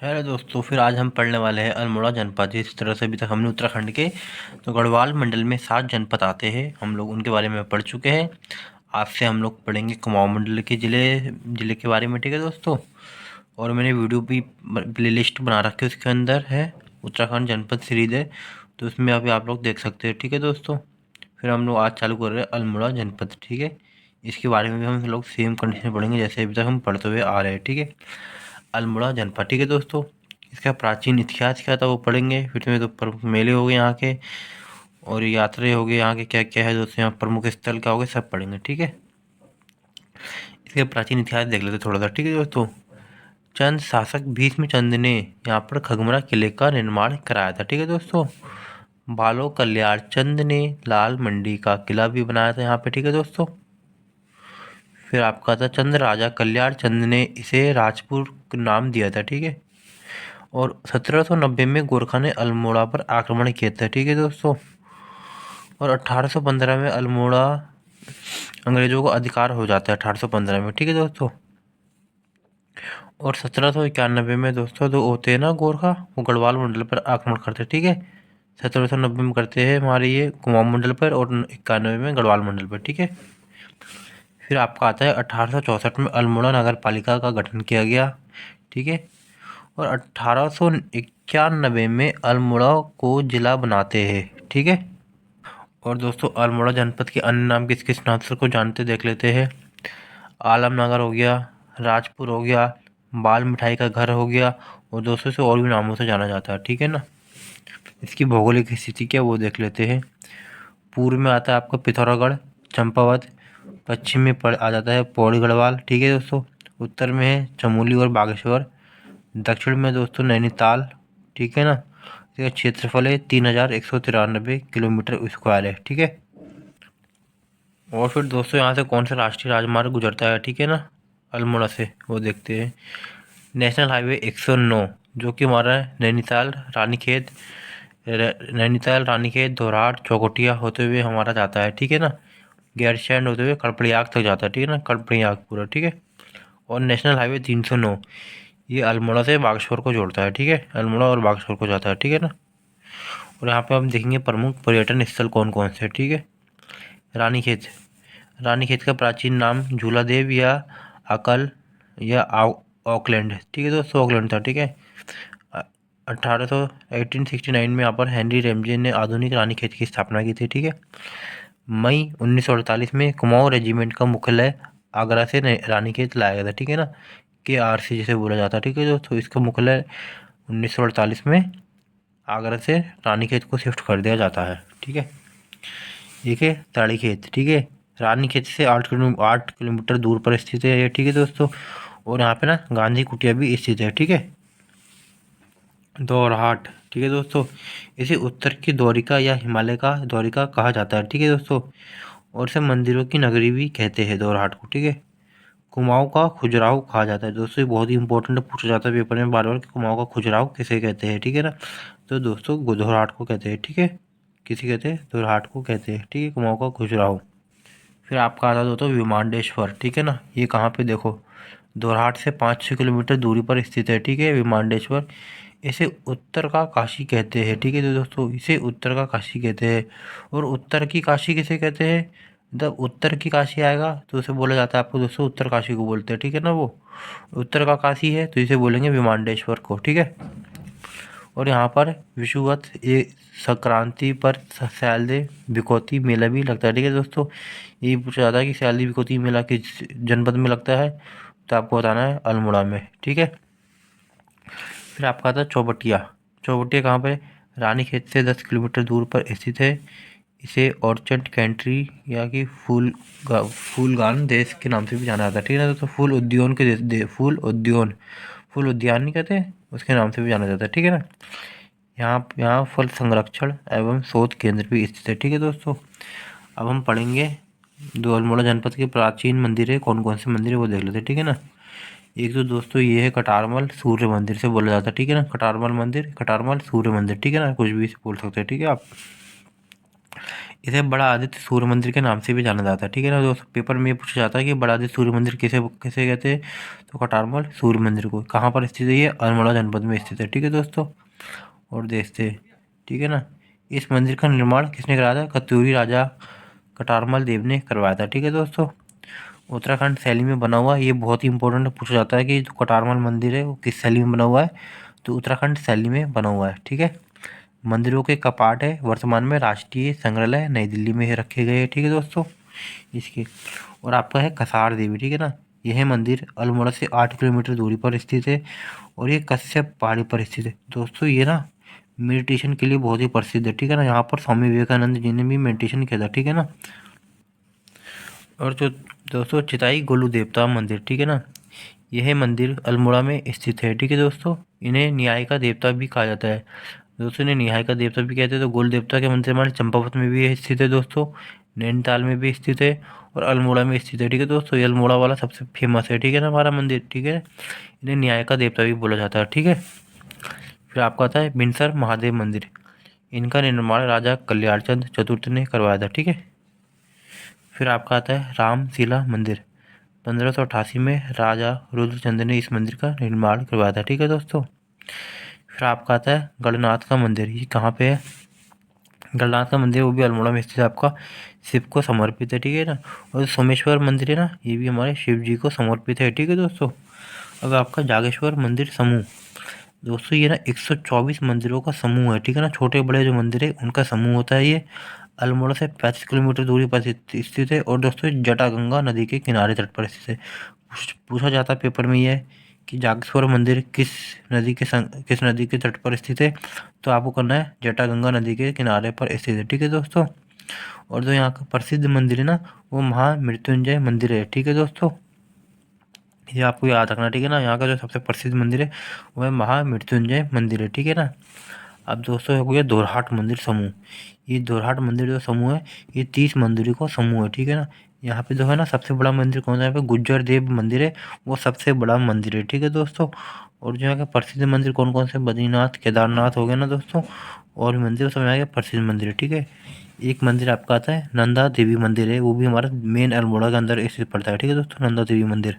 Hello दोस्तों, फिर आज हम पढ़ने वाले हैं अल्मोड़ा जनपद। जिस तरह से अभी तक हमने उत्तराखंड के तो गढ़वाल मंडल में 7 जनपद आते हैं, हम लोग उनके बारे में पढ़ चुके हैं। आज से हम लोग पढ़ेंगे कुमाऊं मंडल के ज़िले ज़िले के बारे में, ठीक है दोस्तों। और मैंने वीडियो भी प्लेलिस्ट बना रखी है, उसके अंदर है उत्तराखंड जनपद सीरीज है, तो उसमें अभी आप लोग देख सकते हैं, ठीक है दोस्तों। फिर हम लोग आज चालू कर रहे हैं अल्मोड़ा जनपद, ठीक है। इसके बारे में भी हम लोग सेम कंडीशन पढ़ेंगे जैसे अभी तक हम पढ़ते हुए आ रहे हैं, ठीक है। अल्मोड़ा जनपद, ठीक है दोस्तों। इसका प्राचीन इतिहास क्या था वो पढ़ेंगे। फिर में तो प्रमुख मेले हो गए यहाँ के, और यात्रा हो गए यहाँ के, क्या क्या है दोस्तों, यहाँ प्रमुख स्थल क्या हो गए, सब पढ़ेंगे, ठीक है। इसका प्राचीन इतिहास देख लेते थोड़ा सा, ठीक है दोस्तों। चंद शासक भीष्मचंद ने यहाँ पर खगमरा किले का निर्माण कराया था, ठीक है दोस्तों। बालो कल्याण चंद ने लाल मंडी का किला भी बनाया था यहाँ पे, ठीक है दोस्तों। फिर आपका था चंद्र राजा कल्याण चंद ने इसे राजपुर नाम दिया था, ठीक है। और 1790 में गोरखा ने अल्मोड़ा पर आक्रमण किया था, ठीक है दोस्तों। और 1815 में अल्मोड़ा अंग्रेजों का अधिकार हो जाता है, 1815 में, ठीक है दोस्तों। और 1791 में दोस्तों जो होते हैं ना गोरखा, वो गढ़वाल मंडल पर आक्रमण करते हैं, ठीक है। 1790 में करते हैं हमारे ये कुमाऊं मंडल पर, और 91 में गढ़वाल मंडल पर, ठीक है। फिर आपका आता है 1864 में अल्मोड़ा नगर पालिका का गठन किया गया, ठीक है। और 1891 में अल्मोड़ा को जिला बनाते हैं, ठीक है। और दोस्तों अल्मोड़ा जनपद के अन्य नाम किस किस नाम से को जानते देख लेते हैं। आलमनगर हो गया, राजपुर हो गया, बाल मिठाई का घर हो गया, और दोस्तों से और भी नामों से जाना जाता है, ठीक है ना। इसकी भौगोलिक स्थिति क्या वो देख लेते हैं। पूर्व में आता है आपका पिथौरागढ़, चंपावत। पश्चिम में आ जाता है पौड़ी गढ़वाल, ठीक है दोस्तों। उत्तर में है चमोली और बागेश्वर। दक्षिण में दोस्तों नैनीताल, ठीक है ना। इसका क्षेत्रफल है 3193 किलोमीटर स्क्वायर है, ठीक है। और फिर दोस्तों यहाँ से कौन सा राष्ट्रीय राजमार्ग गुजरता है, ठीक है ना, अल्मोड़ा से, वो देखते हैं। नेशनल हाईवे 109, जो कि हमारा नैनीताल रानीखेत दोराट चौकोटिया होते हुए हमारा जाता है, ठीक है ना। गैरसैंण होते हुए कर्पड़ियाग तक जाता है, ठीक है ना, कर्पड़ियाग पूरा, ठीक है। और नेशनल हाईवे 309, ये अल्मोड़ा से बागेश्वर को जोड़ता है, ठीक है। अल्मोड़ा और बागेश्वर को जाता है, ठीक है ना। और यहाँ पे हम देखेंगे प्रमुख पर्यटन स्थल कौन कौन से, ठीक है। रानीखेत, रानीखेत का प्राचीन नाम झूलादेव या अकल या ऑकलैंड, ठीक है दोस्तों, ऑकलैंड था, ठीक है। 1869 में यहाँ पर हेनरी रेमजे ने आधुनिक रानीखेत की स्थापना की थी, ठीक है। मई 1948 में कुमाऊं रेजिमेंट का मुख्यालय आगरा से रानीखेत लाया गया था, ठीक है ना। KRC जिसे बोला जाता है, ठीक है दोस्तों। इसका मुख्यालय 1948 में आगरा से रानीखेत को शिफ्ट कर दिया जाता है, ठीक है। ठीक है, ताड़ीखेत, ठीक है। रानीखेत से 8 किलोमीटर दूर पर स्थित है ये, ठीक है दोस्तों। और यहाँ पे ना गांधी कुटिया भी स्थित है, ठीक है। दोरहाट, ठीक है दोस्तों। इसे उत्तर की द्वारिका या हिमालय का द्वारिका कहा जाता है, ठीक है दोस्तों। और इसे मंदिरों की नगरी भी कहते हैं दोरहाट को, ठीक है। कुमाऊं का खजुराहो कहा जाता है दोस्तों, ये बहुत ही इंपॉर्टेंट पूछा जाता है पेपर में बार बार कि कुमाऊं का खजुराहो किसे कहते हैं, ठीक है ना। तो दोस्तों दोरहाट को कहते हैं, ठीक है। किसे कहते हैं, दोरहाट को कहते हैं, ठीक है, कुमाऊं का खजुराहो। फिर आपका आता है दोस्तों विमांडेश्वर, ठीक है ना। ये कहाँ पे देखो, दोरहाट से 5-6 किलोमीटर दूरी पर स्थित है, ठीक है, विमांडेश्वर। इसे उत्तर का काशी कहते हैं, ठीक है तो दोस्तों, इसे उत्तर का काशी कहते हैं। और उत्तर की काशी किसे कहते हैं, जब उत्तर की काशी आएगा तो उसे बोला जाता है आपको दोस्तों, उत्तर काशी को बोलते हैं, ठीक है ना। वो उत्तर का काशी है तो इसे बोलेंगे विमांडेश्वर को, ठीक है। और यहाँ पर विषुवत संक्रांति पर सैलदे बिकौती मेला भी लगता है, ठीक है दोस्तों। ये पूछा जाता है कि सैलदी बिकौती मेला किस जनपद में लगता है, तो आपको बताना है अल्मोड़ा में, ठीक है। फिर आपका आता है चौबटिया। चौबटिया कहाँ पर, रानीखेत से 10 किलोमीटर दूर पर स्थित है। इसे ऑर्चर्ड कंट्री या कि फूलगान देश के नाम से भी जाना जाता है, ठीक है ना दोस्तों। फूल उद्यान नहीं कहते, उसके नाम से भी जाना जाता है, ठीक है ना। यहाँ यहाँ फल संरक्षण एवं शोध केंद्र भी स्थित है, ठीक है दोस्तों। अब हम पढ़ेंगे जो अल्मोड़ा जनपद के प्राचीन मंदिर है, कौन कौन से मंदिर है वो देख लेते हैं, ठीक है ना। एक तो दोस्तों ये है कटारमल सूर्य मंदिर से बोला जाता है, ठीक है ना। कटारमल मंदिर, कटारमल सूर्य मंदिर, ठीक है ना, कुछ भी बोल सकते हैं, ठीक है आप। इसे बड़ा आदित्य सूर्य मंदिर के नाम से भी जाना जाता है, ठीक है ना दोस्तों। पेपर में ये पूछा जाता है कि बड़ा आदित्य सूर्य मंदिर किसे किसे कहते हैं, तो कटारमल सूर्य मंदिर को। कहाँ पर स्थित है ये, अल्मोड़ा जनपद में स्थित है, ठीक है दोस्तों। और देखते हैं, ठीक है ना, इस मंदिर का निर्माण किसने कराया था, कत्यूरी राजा कटारमल देव ने करवाया था, ठीक है दोस्तों। उत्तराखंड शैली में बना हुआ, ये बहुत ही इंपॉर्टेंट पूछा जाता है कि जो कटारमल मंदिर है वो किस शैली में बना हुआ है, तो उत्तराखंड शैली में बना हुआ है, ठीक है। मंदिरों के कपाट है वर्तमान में राष्ट्रीय संग्रहालय नई दिल्ली में रखे गए हैं, ठीक है दोस्तों इसके। और आपका है कसार देवी, ठीक है ना, यह मंदिर अल्मोड़ा से 8 किलोमीटर दूरी पर स्थित है और ये कश्यप पहाड़ी पर स्थित है दोस्तों। ये ना मेडिटेशन के लिए बहुत ही प्रसिद्ध है, ठीक है ना, यहाँ पर स्वामी विवेकानंद जी ने भी मेडिटेशन किया था, ठीक है ना। और जो दोस्तों चिताई गोलू देवता मंदिर, ठीक है ना, यह मंदिर अल्मोड़ा में स्थित है, ठीक है दोस्तों। इन्हें न्याय का देवता भी कहा जाता है दोस्तों, इन्हें न्याय का देवता भी कहते हैं। तो गोल देवता के मंदिर हमारे चंपावत में भी स्थित है दोस्तों, नैनीताल में भी स्थित है और अल्मोड़ा में स्थित है, ठीक है दोस्तों। ये अल्मोड़ा वाला सबसे फेमस है, ठीक है ना, हमारा मंदिर, ठीक है। इन्हें न्याय का देवता भी बोला जाता है, ठीक है। फिर आपका आता है बिनसर महादेव मंदिर, इनका निर्माण राजा कल्याणचंद चतुर्थ ने करवाया था, ठीक है। फिर आपका आता है रामशिला मंदिर, 1588 में राजा रुद्रचंद ने इस मंदिर का निर्माण करवाया था, ठीक है दोस्तों। फिर आपका आता है गणनाथ का मंदिर, ये कहाँ पे है, गणनाथ का मंदिर वो भी अल्मोड़ा में स्थित है, आपका शिव को समर्पित है, ठीक है ना। और सोमेश्वर मंदिर है ना, ये भी हमारे शिव जी को समर्पित है, ठीक है दोस्तों। अब आपका जागेश्वर मंदिर समूह दोस्तों, ये ना 124 मंदिरों का समूह है, ठीक है ना, छोटे बड़े जो मंदिर है उनका समूह होता है ये। अल्मोड़ा से 35 किलोमीटर दूरी पर स्थित है और दोस्तों जटागंगा नदी के किनारे तट पर स्थित है। पूछा जाता है पेपर में यह कि जागेश्वर मंदिर किस नदी के तट पर स्थित है, तो आपको करना है जटागंगा नदी के किनारे पर स्थित है, ठीक है दोस्तों। और जो यहाँ का प्रसिद्ध मंदिर है ना, वो महामृत्युंजय मंदिर है, ठीक है दोस्तों। ये आपको याद रखना, ठीक है ना, यहाँ का जो सबसे प्रसिद्ध मंदिर है वह महामृत्युंजय मंदिर है, ठीक है ना। अब दोस्तों हो गया दोरहाट मंदिर समूह, ये दोरहाट मंदिर जो समूह है ये 30 मंदिरों का समूह है, ठीक है ना। यहाँ पे जो है ना सबसे बड़ा मंदिर कौन सा है, यहाँ पे गुज्जर देव मंदिर है, वो सबसे बड़ा मंदिर है, ठीक है दोस्तों। और जो यहाँ के प्रसिद्ध मंदिर कौन कौन से, बद्रीनाथ केदारनाथ हो गया ना दोस्तों, और भी मंदिर सब यहाँ के प्रसिद्ध मंदिर है, ठीक है। एक मंदिर आपका आता है नंदा देवी मंदिर है, वो भी हमारा मेन अल्मोड़ा के अंदर स्थित पड़ता है, ठीक है दोस्तों, नंदा देवी मंदिर।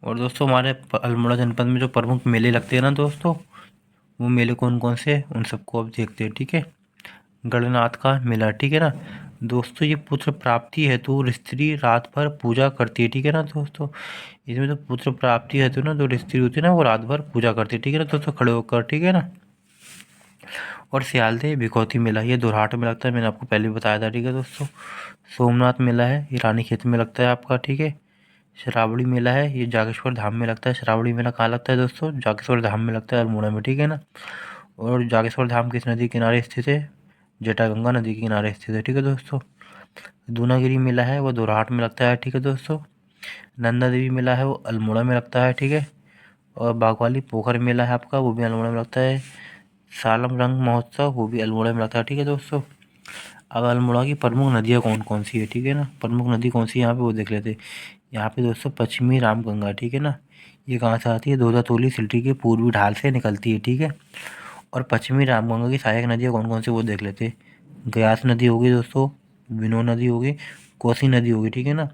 और दोस्तों हमारे अल्मोड़ा जनपद में जो प्रमुख मेले लगते हैं ना दोस्तों, वो मेले कौन कौन से हैं उन सबको अब देखते हैं, ठीक है। गणनाथ का मेला, ठीक है ना दोस्तों, ये पुत्र प्राप्ति हेतु स्त्री रात भर पूजा करती है, ठीक है ना दोस्तों। इसमें तो पुत्र प्राप्ति हेतु ना जो स्त्री होती है ना वो रात भर पूजा करती है, ठीक है ना दोस्तों, खड़े होकर, ठीक है ना। और सियालदे भिखौती मेला, ये दोरहाट में लगता है, मैंने आपको पहले भी बताया था, ठीक है दोस्तों। सोमनाथ मेला है, ये रानीखेत में लगता है आपका, ठीक है। श्रावणी मेला है, ये जागेश्वर धाम में लगता है। श्रावणी मेला कहाँ लगता है दोस्तों, जागेश्वर धाम में लगता है, अल्मोड़ा में, ठीक है ना। और जागेश्वर धाम किस नदी के किनारे स्थित है, जटागंगा नदी के किनारे स्थित है, ठीक है दोस्तों। दूनागिरी मेला है वो दोरहाट में लगता है, ठीक है दोस्तों। नंदा देवी मेला है वो अल्मोड़ा में लगता है, ठीक है। और बागवाली पोखर मेला है आपका, वो भी अल्मोड़ा में लगता है। सालम रंग महोत्सव वो भी अल्मोड़ा में लगता है, ठीक है दोस्तों। अब अल्मोड़ा की प्रमुख नदियाँ कौन कौन सी है, ठीक है ना, प्रमुख नदी कौन सी है यहाँ पे वो देख लेते हैं। यहाँ पे दोस्तों पश्चिमी रामगंगा, ठीक है ना, ये कहाँ से आती है, दोदातोली सिल्टी के पूर्वी ढाल से निकलती है, ठीक है। और पश्चिमी रामगंगा की सहायक नदियाँ कौन कौन सी वो देख लेते हैं। गयास नदी होगी दोस्तों, विनो नदी होगी, कोसी नदी होगी, ठीक है ना।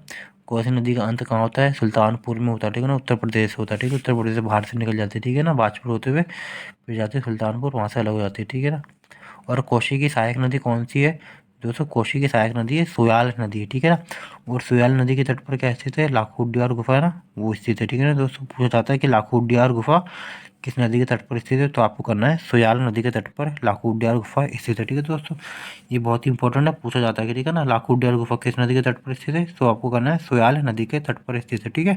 कोसी नदी का अंत कहाँ होता है, सुल्तानपुर में होता है, ठीक है ना, उत्तर प्रदेश होता है, ठीक है, उत्तर प्रदेश से बाहर से निकल जाते हैं, ठीक है ना, बाजपुर होते हुए फिर जाते हैं सुल्तानपुर, वहाँ से अलग हो जाती है, ठीक है ना। और कोशी की सहायक नदी कौन सी है दोस्तों, कोशी की सहायक नदी है सोयाल नदी है, ठीक है ना। और सोयाल नदी के तट पर क्या स्थित है, लाखोटियार गुफा है ना, वो स्थित है, ठीक है ना दोस्तों। पूछा जाता है कि लाखोटियार गुफा किस नदी के तट पर स्थित है, तो आपको करना है सोयाल नदी के तट पर लाखोटियार गुफा स्थित है, ठीक है दोस्तों। ये बहुत ही इंपॉर्टेंट है, पूछा जाता है कि ठीक है ना, लाखोटियार गुफा किस नदी के तट पर स्थित है, तो आपको करना है सोयाल नदी के तट पर स्थित है, ठीक है,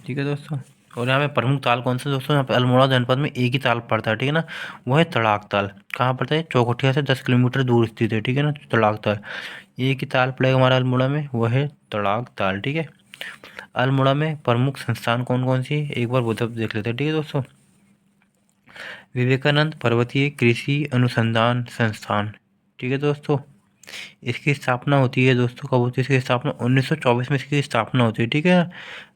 ठीक है दोस्तों। और यहाँ पे प्रमुख ताल कौन सा दोस्तों, यहाँ पे अल्मोड़ा जनपद में एक ही ताल पड़ता है, ठीक है ना, वो है तड़ाक ताल। कहाँ पड़ता है, चौखटिया से 10 किलोमीटर दूर स्थित है, ठीक है ना, तड़ाक ताल। एक ही ताल पड़ेगा हमारा अल्मोड़ा में, वो है तड़ाक ताल, ठीक है। अल्मोड़ा में प्रमुख संस्थान कौन कौन सी है, एक बार वो तब देख लेते हैं, ठीक है दोस्तों। विवेकानंद पर्वतीय कृषि अनुसंधान संस्थान, ठीक है दोस्तों, इसकी स्थापना होती है दोस्तों, कब होती है इसकी स्थापना, 1924 में इसकी स्थापना होती है, ठीक है।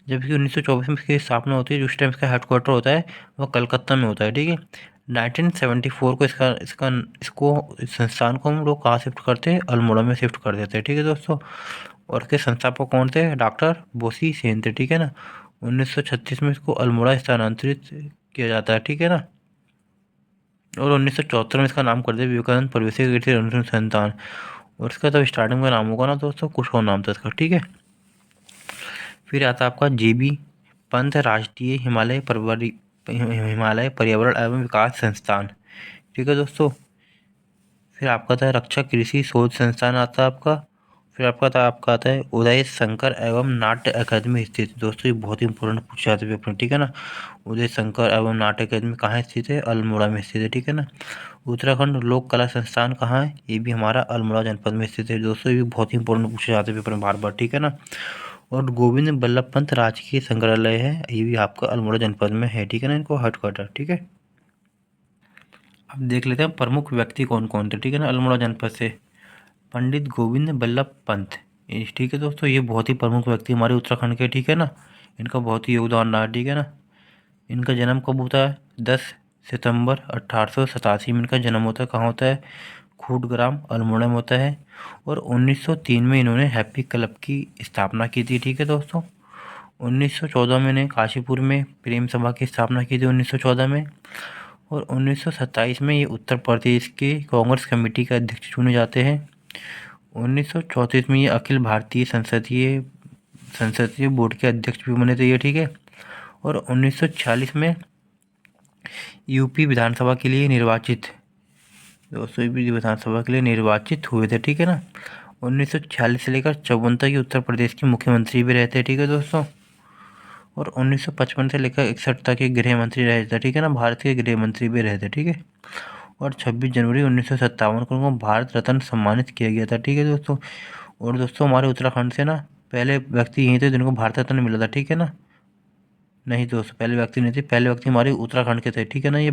जबकि 1924 में इसकी स्थापना होती है, उस टाइम इसका हेडक्वार्टर होता है वो कलकत्ता में होता है, ठीक है। 1974 को इसका इसका इसको इस संस्थान को हम लोग कहाँ शिफ्ट करते हैं, अल्मोड़ा में शिफ्ट कर देते हैं। ठीक है दोस्तों। और इसके संस्थापक कौन थे, डॉक्टर बोसी सेन थे। ठीक है ना। 1936 में इसको अल्मोड़ा स्थानांतरित किया जाता है। ठीक है ना। और 1974 में इसका नाम कर दिया विवेकानंद परिवेशी कृषि अनुसंधान। और इसका तब स्टार्टिंग में नाम होगा ना दोस्तों, कुछ और नाम था इसका। ठीक है। फिर आता है आपका JB पंत राष्ट्रीय हिमालय पर्यावरण एवं विकास संस्थान। ठीक है दोस्तों। फिर आपका आता है रक्षा कृषि शोध संस्थान आता है आपका। फिर आपका आता है उदय शंकर एवं नाट्य अकादमी स्थित। दोस्तों ये बहुत ही इंपॉर्टेंट पूछा जाता है पेपर। ठीक है ना। उदय शंकर एवं नाट्य अकादमी कहाँ स्थित है, अल्मोड़ा में स्थित है। ठीक है ना। उत्तराखंड लोक कला संस्थान कहाँ है, ये भी हमारा अल्मोड़ा जनपद में स्थित है। दोस्तों ये भी बहुत ही इंपॉर्टेंट पूछे जाते हैं पेपर में बार बार। ठीक है ना। और गोविंद बल्लभ पंत राजकीय संग्रहालय है, ये भी आपका अल्मोड़ा जनपद में है। ठीक है ना। इनको हेडक्वार्टर। ठीक है। अब देख लेते हैं प्रमुख व्यक्ति कौन कौन थे। ठीक है ना। अल्मोड़ा जनपद से पंडित गोविंद बल्लभ पंत, ठीक है दोस्तों, ये बहुत ही प्रमुख व्यक्ति हमारे उत्तराखंड के। ठीक है ना। इनका बहुत ही योगदान रहा है। ठीक है ना। इनका जन्म कब होता है, 10 सितंबर 1887 में इनका जन्म होता है। कहाँ होता है, खूटग्राम अल्मोड़ा में होता है। और 1903 में इन्होंने हैप्पी क्लब की स्थापना की थी। ठीक है दोस्तों। 1914 में इन्हें काशीपुर में प्रेम सभा की स्थापना की थी 1914 में। और 1927 में ये उत्तर प्रदेश के कांग्रेस कमेटी के अध्यक्ष चुने जाते हैं। 1934 में ये अखिल भारतीय संसदीय बोर्ड के अध्यक्ष भी बने थे ये। ठीक है। और 1946 में यूपी विधानसभा के लिए निर्वाचित, दोस्तों यूपी विधानसभा के लिए निर्वाचित हुए थे। ठीक है ना। 1946 से लेकर 54 तक ये उत्तर प्रदेश के मुख्यमंत्री भी रहते हैं। ठीक है दोस्तों। और 1955 से लेकर 61 तक ये गृह मंत्री रहे थे। ठीक है ना। भारत के गृह मंत्री भी रहे थे। ठीक है। और 26 जनवरी 1957 को उनको भारत रत्न सम्मानित किया गया था। ठीक है दोस्तों। और दोस्तों हमारे उत्तराखंड से ना पहले व्यक्ति यही थे जिनको भारत रत्न मिला था। ठीक है ना। नहीं दोस्तों, पहले व्यक्ति नहीं थे, पहले व्यक्ति हमारे उत्तराखंड के थे। ठीक है ना। ये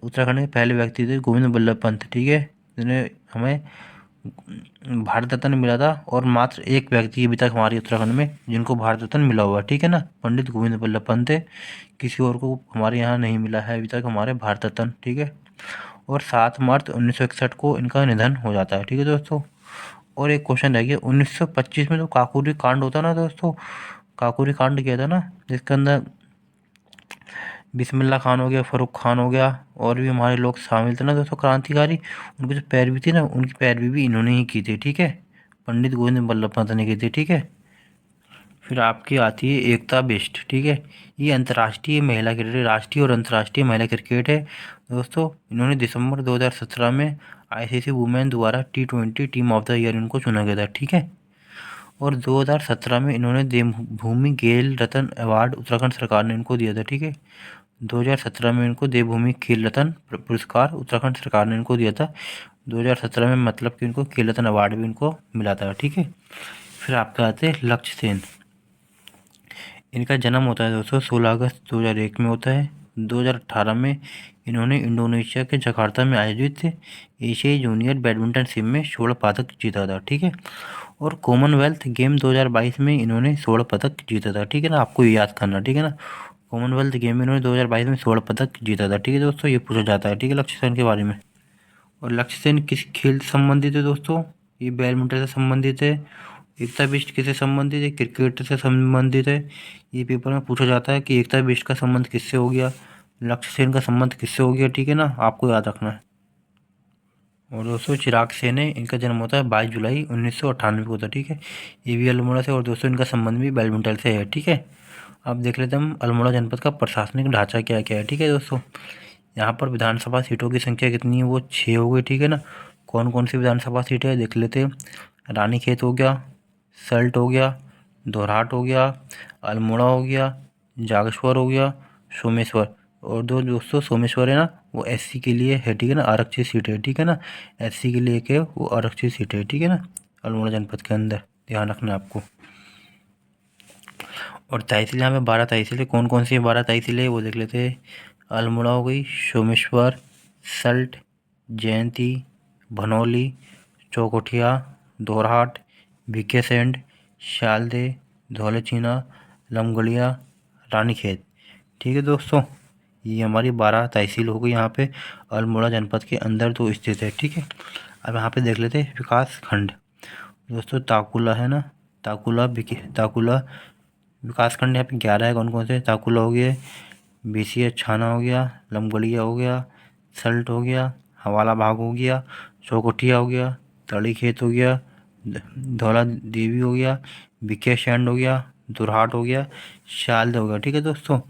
उत्तराखंड के पहले व्यक्ति थे गोविंद बल्लभ पंत। ठीक है। जिन्हें हमें भारत रत्न मिला था। और मात्र एक व्यक्ति अभी तक हमारे उत्तराखंड में जिनको भारत रत्न मिला हुआ। ठीक है ना। पंडित गोविंद बल्लभ पंत है, किसी और को हमारे यहाँ नहीं मिला है अभी तक हमारे भारत रत्न। ठीक है। और 7 मार्च 1961 को इनका निधन हो जाता है। ठीक है दोस्तों। और एक क्वेश्चन रह गया, 1925 में जो काकोरी कांड होता ना दोस्तों, काकोरी कांड किया था ना, जिसके अंदर बिस्मिल्लाह खान हो गया, फ़ारूक खान हो गया, और भी हमारे लोग शामिल थे ना दोस्तों क्रांतिकारी। उनकी जो पैरवी थी ना, उनकी पैरवी भी इन्होंने ही की थी। ठीक है। पंडित गोविंद बल्लभ पंत ने की थी। ठीक है। फिर आपकी आती है एकता बिष्ट। ठीक है। ये अंतर्राष्ट्रीय महिला क्रिकेट, राष्ट्रीय और अंतर्राष्ट्रीय महिला क्रिकेट है दोस्तों। इन्होंने दिसंबर 2017 में ICC वुमेन द्वारा T20 team of the year इनको चुना गया था। ठीक है। और 2017 में इन्होंने देवभूमि खेल रत्न अवार्ड उत्तराखंड सरकार ने इनको दिया था। ठीक है। 2017 में इनको देवभूमि खेल रत्न पुरस्कार उत्तराखंड सरकार ने इनको दिया था 2017 में, मतलब कि इनको खेल रत्न अवार्ड भी इनको मिला था। ठीक है। फिर आपके आते हैं लक्ष्य सेन। इनका जन्म होता है दोस्तों 16 अगस्त 2001 में होता है। 2018 में इन्होंने इंडोनेशिया के जकार्ता में आयोजित एशियाई जूनियर बैडमिंटन में स्वर्ण पदक जीता था। ठीक है। और कॉमनवेल्थ गेम 2022 में इन्होंने स्वर्ण पदक जीता था। ठीक है ना। आपको याद करना। ठीक है ना। कॉमनवेल्थ गेम में इन्होंने 2022 में स्वर्ण पदक जीता था। ठीक है दोस्तों, ये पूछा जाता है। ठीक है, लक्ष्य सेन के बारे में। और लक्ष्य सेन किस खेल से संबंधित है दोस्तों, ये बैडमिंटन से संबंधित है। एकता बिष्ट किससे संबंधित है, क्रिकेट से संबंधित है। ये पेपर में पूछा जाता है कि एकता बिष्ट का संबंध किससे हो गया, लक्ष्य सेन का संबंध किससे हो गया। ठीक है ना, आपको याद रखना है। और दोस्तों चिराग सेन है, इनका जन्म होता है 22 जुलाई 1998 को होता है। ठीक है। ये भी अल्मोड़ा से, और दोस्तों इनका संबंध भी बैडमिंटन से है। ठीक है। अब देख लेते हैं हम अल्मोड़ा जनपद का प्रशासनिक ढांचा क्या क्या है। ठीक है दोस्तों, यहाँ पर विधानसभा सीटों की संख्या कितनी है, वो 6 हो गई। ठीक है ना। कौन कौन सी विधानसभा सीट है देख लेते हैं। रानीखेत हो गया, सल्ट हो गया, दोरहाट हो गया, अल्मोड़ा हो गया, जागेश्वर हो गया, सोमेश्वर। और दो दोस्तों सोमेश्वर है ना, वो SC के लिए है। ठीक है ना, आरक्षित सीट है। ठीक है ना, SC के लिए एक है, वो आरक्षित सीट है। ठीक है ना, अल्मोड़ा जनपद के अंदर ध्यान रखना है आपको। और तहसील यहाँ पे 12 तहसील है। कौन कौन सी 12 तहसील है वो देख लेते हैं। अल्मोड़ा हो गई, सोमेश्वर, सल्ट, जयंती, भनौली, चौकोठिया, दोरहाट, भिकेसेंड, शालदे, धौलेचीना, लमगड़िया, रानीखेत। ठीक है दोस्तों, ये हमारी 12 तहसील हो गई यहाँ पे अल्मोड़ा जनपद के अंदर तो स्थित है। ठीक है, अब यहाँ पे देख लेते हैं विकास खंड। दोस्तों ताकुला है ना, ताकुला विकास खंड यहाँ पे 11 है। कौन कौन से? ताकुला हो गया, बीसीए छाना हो गया, लमगड़िया हो गया, सल्ट हो गया, हवाला बाग हो गया, चौकोटिया हो गया, तड़ी खेत हो गया, धौला देवी हो गया, बीके शैंड हो गया, दुरहाट हो गया, शाल हो गया। ठीक है दोस्तों,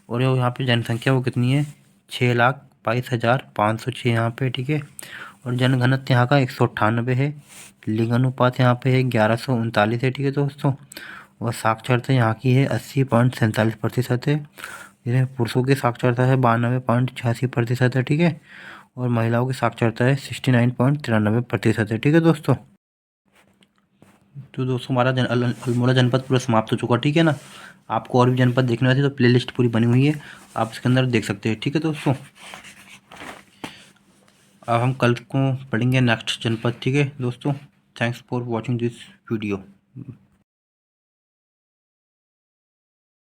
और ये यहाँ पे जनसंख्या वो कितनी है? 6,22,506 यहाँ पे। ठीक है, और जनघनत्व यहाँ का 198 है। लिंग अनुपात यहाँ पे है 1139 है। ठीक है दोस्तों, और साक्षरता यहाँ की है 80.47% है। जैसे पुरुषों की साक्षरता है 92.86% है। ठीक है, और महिलाओं की साक्षरता है 69.93% है। ठीक है दोस्तों, तो दोस्तों हमारा अल्मोड़ा जनपद पूरा समाप्त हो चुका। ठीक है ना, आपको और भी जनपद देखने वाले तो प्लेलिस्ट पूरी बनी हुई है, आप इसके अंदर देख सकते हैं। ठीक है दोस्तों, अब हम कल को पढ़ेंगे नेक्स्ट जनपद। ठीक है दोस्तों, thanks for watching this video.